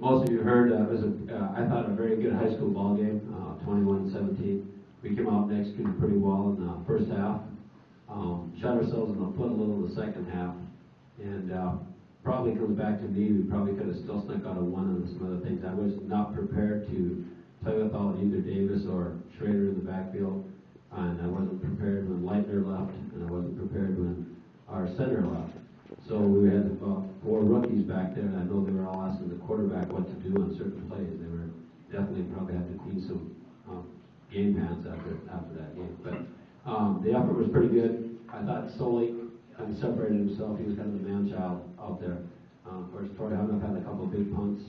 most of you heard, it was I thought a very good high school ball game, 21-17. We came out and executed pretty well in the first half. Shot ourselves in the foot a little in the second half, and probably comes back to me. We probably could have still snuck out a one and some other things. I was not prepared to tug out either Davis or Schrader in the backfield, and I wasn't prepared when Leitner left, and I wasn't prepared when our center left. So we had about 4 rookies back there, and I know they were all asking the quarterback what to do on certain plays. They were definitely probably had to clean some game plans after that game. But the effort was pretty good. I thought Sully kind of separated himself. He was kind of the man-child out there. Of course, Troy Hunnam had a couple of big punts.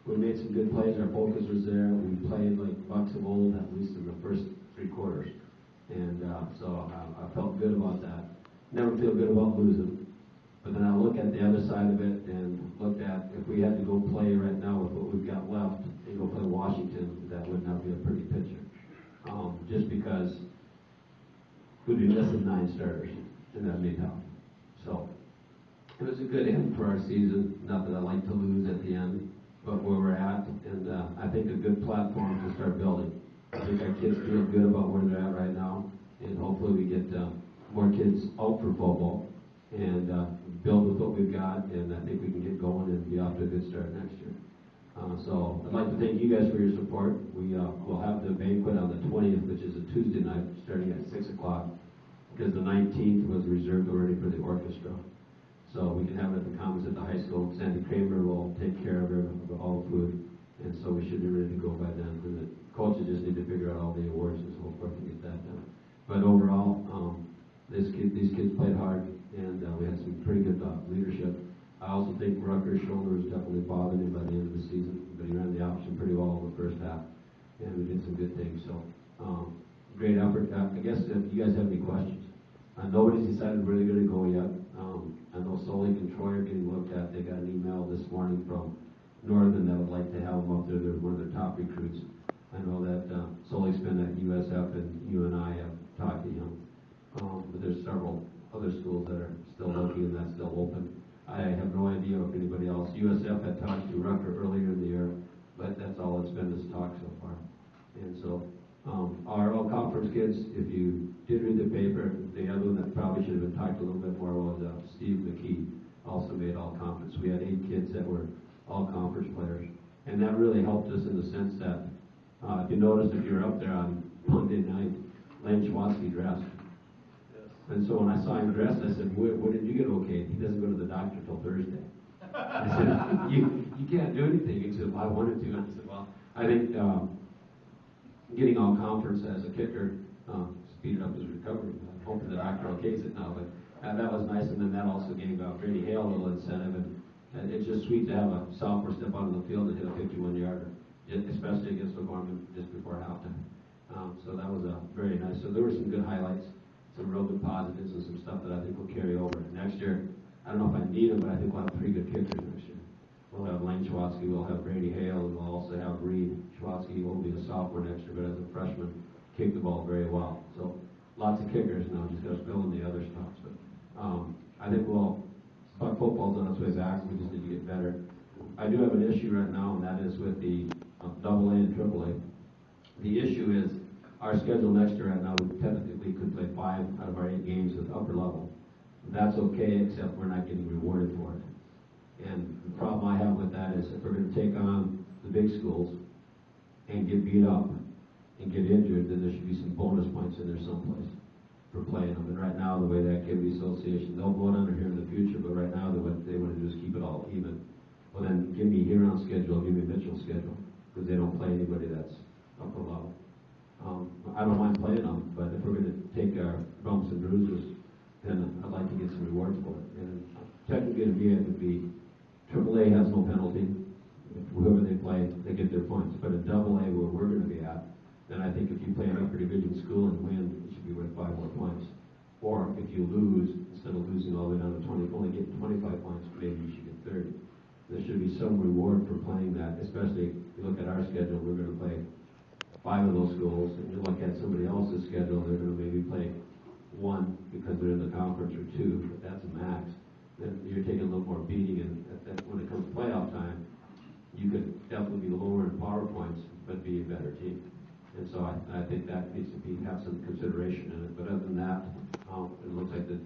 We made some good plays. Our focus was there. We played like Bucks of old, at least in the first 3 quarters. And so I felt good about that. Never feel good about losing. But then I look at the other side of it and looked at if we had to go play right now with what we've got left and go play Washington, that would not be a pretty picture. Just because we'd be missing 9 starters, and that'd be tough. So it was a good end for our season. Not that I like to lose at the end, but where we're at, and I think a good platform to start building. I think our kids feel good about where they're at right now, and hopefully we get more kids out for football and build with what we've got, and I think we can get going and be off to a good start next year. So I'd like to thank you guys for your support. We will have the banquet on the 20th, which is a Tuesday night, starting at 6 o'clock, because the 19th was reserved already for the orchestra. So we can have it at the Commons at the high school. Sandy Kramer will take care of all the food, and so we should be ready to go by then. And the coaches just need to figure out all the awards and so forth to get that done. But overall, these kids played hard, and we had some pretty good leadership. I also think Rucker's shoulder was definitely bothering him by the end of the season, but he ran the option pretty well in the first half, and we did some good things. So great effort. I guess if you guys have any questions. Nobody's decided where they're going to go yet. I know Solik and Troy are getting looked at. They got an email this morning from Northern that would like to have them up there. They're one of their top recruits. I know that Solik's been at USF, and you and I have talked to him. But there's several other schools that are still looking, and that's still open. I have no idea if anybody else. USF had talked to Rucker earlier in the year, but that's all it's been this talk so far. And so our all-conference kids, if you did read the paper, the other one that probably should have been talked a little bit more was Steve McKee, also made all-conference. We had 8 kids that were all-conference players, and that really helped us in the sense that if you noticed, if you were up there on Monday night, Lane Schwatsky dressed. And so when I saw him dressed, I said, where did you get okay? He doesn't go to the doctor till Thursday. I said, you can't do anything. He said, well, I wanted to. And I said, well, I think getting all conference as a kicker speeded up his recovery. I'm hoping the doctor okays it now. But that was nice. And then that also gave Brady Hale a little incentive. And it's just sweet to have a sophomore step out on the field and hit a 51-yarder, especially against O'Gorman just before halftime. So that was very nice. So there were some good highlights, some real good positives, and some stuff that I think will carry over. Next year, I don't know if I need them, but I think we'll have 3 good kickers next year. We'll have Lane Schwatsky, we'll have Brady Hale, and we'll also have Reed Schwatsky. He won't be a sophomore next year, but as a freshman, kicked the ball very well. So lots of kickers now, just got to fill in the other stuff. But I think football's on its way back. We just need to get better. I do have an issue right now, and that is with the AA and AAA. The issue is our schedule next year right now, we technically could play 5 out of our 8 games at the upper level. That's okay, except we're not getting rewarded for it. And the problem I have with that is if we're going to take on the big schools and get beat up and get injured, then there should be some bonus points in there someplace for playing them. And right now, the way the Activity Association, they'll vote under here in the future, but right now what they want to do is keep it all even. Well, then give me Huron's schedule, give me Mitchell's schedule, because they don't play anybody that's upper level. I don't mind playing them, but if we're going to take our bumps and bruises, then I'd like to get some reward for it. And technically to me, it would be AAA has no penalty. If whoever they play, they get their points. But at AA, where we're going to be at, then I think if you play an upper division school and win, it should be worth 5 more points. Or if you lose, instead of losing all the way down to 20, only getting 25 points, maybe you should get 30. There should be some reward for playing that, especially if you look at our schedule, we're going to play 5 of those schools, and you look at somebody else's schedule, they're going to maybe play 1 because they're in the conference or 2, but that's a max. Then you're taking a little more beating, and when it comes to playoff time, you could definitely be lower in PowerPoints, but be a better team. And so I think that needs to have some consideration in it. But other than that, it looks like the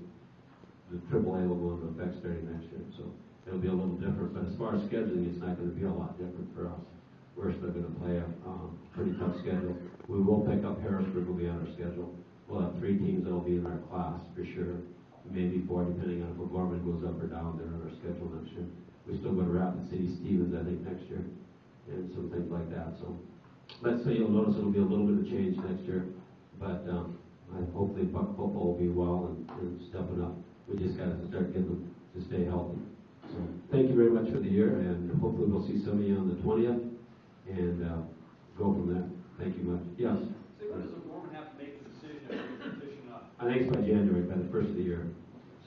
AAA will go into effect starting next year. So it'll be a little different. But as far as scheduling, it's not going to be a lot different for us. We're still going to play a pretty tough schedule. We will pick up Harrisburg, will be on our schedule. We'll have 3 teams that will be in our class for sure. Maybe 4, depending on if O'Gorman goes up or down. They're on our schedule next year. We still go to Rapid City Stevens, I think, next year, and some things like that. So let's say you'll notice it'll be a little bit of change next year, but hopefully Buck football will be well and stepping up. We just got to start getting them to stay healthy. So thank you very much for the year, and hopefully we'll see some of you on the 20th and go from there. Thank you much. Yes? So when does the O'Gorman have to make the decision if you're petitioning up? I think it's by January, by the first of the year.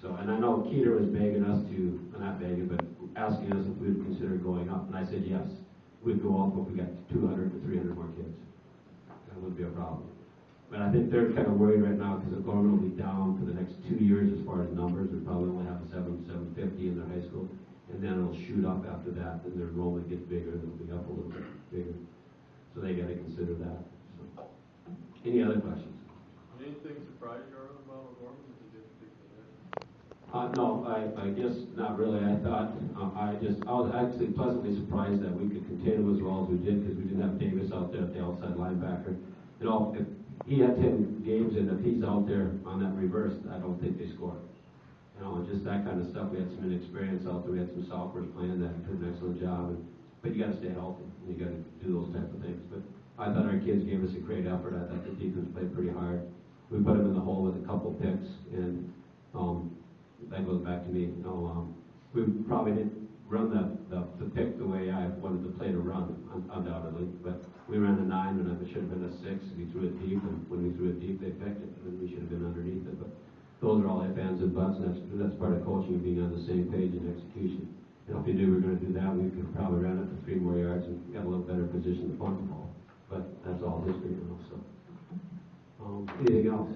So, and I know Keeter was begging us to, not begging, but asking us if we would consider going up, and I said yes. We'd go up if we got 200 to 300 more kids. That wouldn't be a problem. But I think they're kind of worried right now because O'Gorman will be down for the next 2 years as far as numbers. They'll probably only have 750 in their high school, and then it'll shoot up after that. Then their enrollment gets bigger, and it'll be up a little bit bigger. So they got to consider that. So. Any other questions? Anything surprise you about O'Gorman? No, I guess not really. I thought I was actually pleasantly surprised that we could contain him as well as we did because we didn't have Davis out there at the outside linebacker. You know, if he had 10 games and if he's out there on that reverse, I don't think they score. You know, just that kind of stuff. We had some inexperience out there. We had some sophomores playing that did an excellent job. But you got to stay healthy and you got to do those type of things. But I thought our kids gave us a great effort. I thought the defense played pretty hard. We put them in the hole with a couple picks, and that goes back to me. You know, we probably didn't run the pick the way I wanted the play to run, undoubtedly. But we ran a 9, and it should have been a 6. We threw it deep, and when we threw it deep, they picked it, and we should have been underneath it. But those are all ifs, ands, and buts, and that's part of coaching and being on the same page in execution. You know, if we knew we were going to do that, we could probably ran it for 3 more yards and got a little better position to punt the ball. But that's all history, you know. So, anything else?